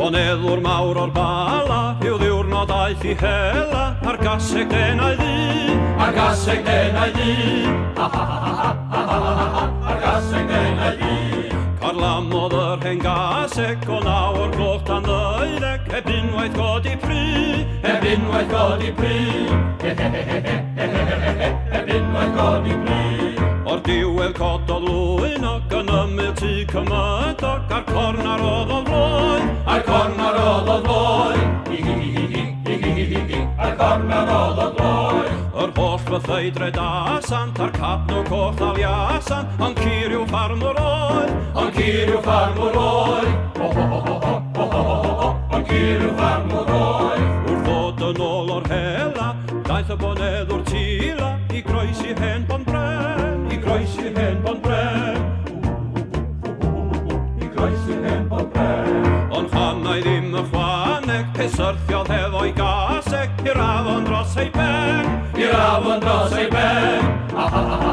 Boneddwr mawr o'r bala, yw ddiwrnod aeth i hela, ar gaseg denau ddi. Ar gaseg denau ddi, ha ha ha ha ha ha ha ha, ar gaseg denau ddi. Carlamodd yr hen gaseg o 9 o'r gloch tan 12, heb unwaith godi pry. Heb unwaith godi pry, he he he he he he he he he, heb unwaith godi pry. O'r diwedd cododd lwynog yn ymyl tu cymydog ar cornar oedd o floi. Ar cornar oedd o floi, hi hi hi hi hi hi hi hi hi, ar cornar oedd o floi. Yr holl fytheidred asant a'r cadno coch aliasan, ond ciriw ffarmwr oedd. Ond ciriw ffarmwr oedd, ho ho ho ho ho ho ho ho ho, ond ciriw ffarmwr oedd. Wrth ddod yn ôl o'r hela, daeth y boneddwr tila i groesi hen bon bren, i groesi hen bon bren. I groesi hen bon bren. Ond chanau ddim y chwaneg, pe syrthiodd hefo'i gaseg, i'r afon dros ei ben. I'r afon dros ei ben, ha ha ha ha.